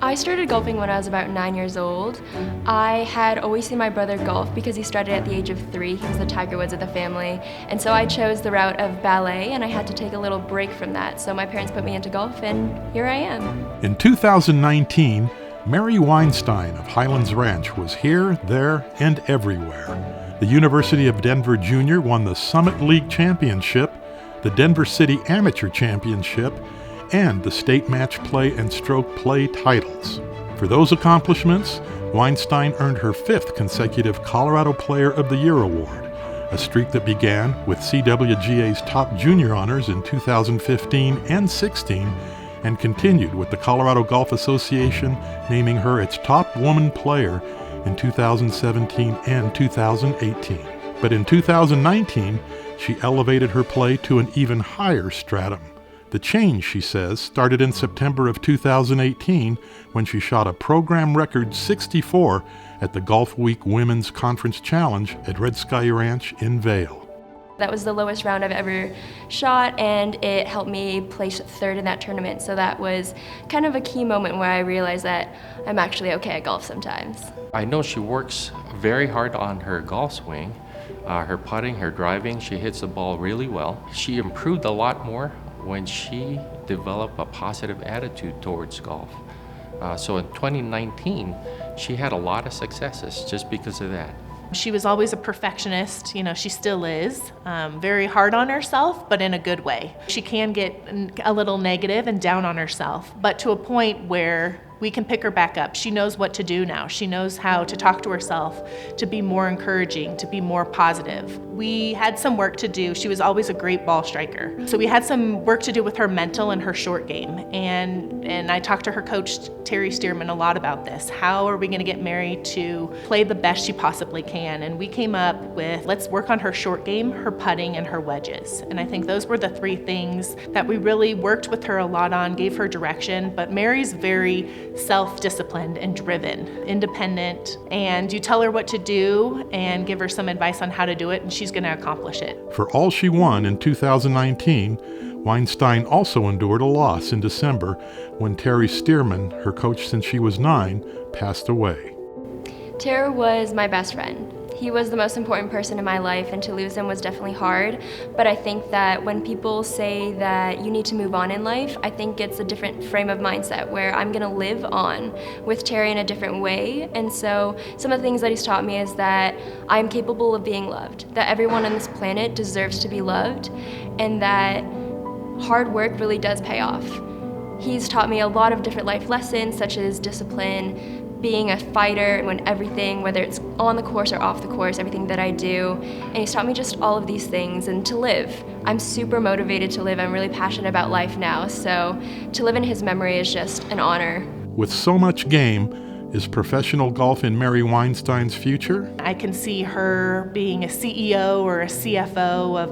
I started golfing when I was about 9 years old. I had always seen my brother golf because he started at the age of 3. He was the Tiger Woods of the family. And so I chose the route of ballet, and I had to take a little break from that. So my parents put me into golf, and here I am. In 2019, Mary Weinstein of Highlands Ranch was here, there, and everywhere. The University of Denver Junior won the Summit League Championship, the Denver City Amateur Championship, and the state match play and stroke play titles. For those accomplishments, Weinstein earned her 5th consecutive Colorado Player of the Year award, a streak that began with CWGA's top junior honors in 2015 and 16 and continued with the Colorado Golf Association naming her its top woman player in 2017 and 2018. But in 2019, she elevated her play to an even higher stratum. The change, she says, started in September of 2018 when she shot a program record 64 at the Golf Week Women's Conference Challenge at Red Sky Ranch in Vail. That was the lowest round I've ever shot, and it helped me place 3rd in that tournament. So that was kind of a key moment where I realized that I'm actually okay at golf sometimes. I know she works very hard on her golf swing, her putting, her driving. She hits the ball really well. She improved a lot more when she developed a positive attitude towards golf. So in 2019, she had a lot of successes just because of that. She was always a perfectionist, she still is, very hard on herself, but in a good way. She can get a little negative and down on herself, but to a point where we can pick her back up. She knows what to do now. She knows how to talk to herself, to be more encouraging, to be more positive. We had some work to do. She was always a great ball striker. So we had some work to do with her mental and her short game. And I talked to her coach, Terry Stearman, a lot about this. How are we gonna get Mary to play the best she possibly can? And we came up with, let's work on her short game, her putting, and her wedges. And I think those were the 3 things that we really worked with her a lot on, gave her direction. But Mary's very self-disciplined and driven, independent, and you tell her what to do and give her some advice on how to do it, and she's going to accomplish it. For all she won in 2019, Weinstein also endured a loss in December when Terry Stearman, her coach since she was 9, passed away. Terry was my best friend. He was the most important person in my life, and to lose him was definitely hard. But I think that when people say that you need to move on in life, I think it's a different frame of mindset where I'm gonna live on with Terry in a different way. And so some of the things that he's taught me is that I'm capable of being loved, that everyone on this planet deserves to be loved, and that hard work really does pay off. He's taught me a lot of different life lessons, such as discipline, being a fighter when everything, whether it's on the course or off the course, everything that I do. And he's taught me just all of these things and to live. I'm super motivated to live. I'm really passionate about life now. So to live in his memory is just an honor. With so much game, is professional golf in Mary Weinstein's future? I can see her being a CEO or a CFO of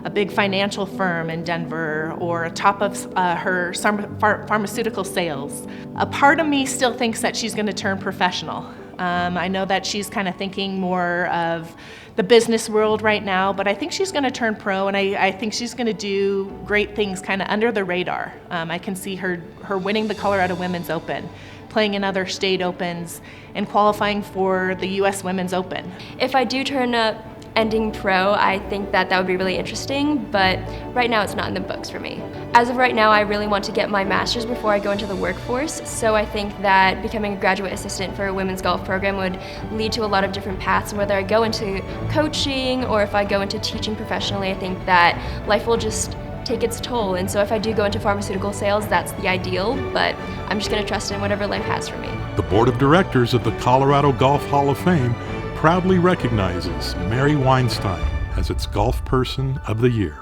a big financial firm in Denver, or a top of her pharmaceutical sales. A part of me still thinks that she's going to turn professional. I know that she's kind of thinking more of the business world right now, but I think she's going to turn pro, and I think she's going to do great things kind of under the radar. I can see her winning the Colorado Women's Open, playing in other state opens, and qualifying for the U.S. Women's Open. If I do turn up ending pro, I think that would be really interesting, but right now it's not in the books for me. As of right now, I really want to get my master's before I go into the workforce, so I think that becoming a graduate assistant for a women's golf program would lead to a lot of different paths, and whether I go into coaching or if I go into teaching professionally, I think that life will just take its toll. And so if I do go into pharmaceutical sales, that's the ideal, but I'm just going to trust in whatever life has for me. The Board of Directors of the Colorado Golf Hall of Fame proudly recognizes Mary Weinstein as its Golf Person of the Year.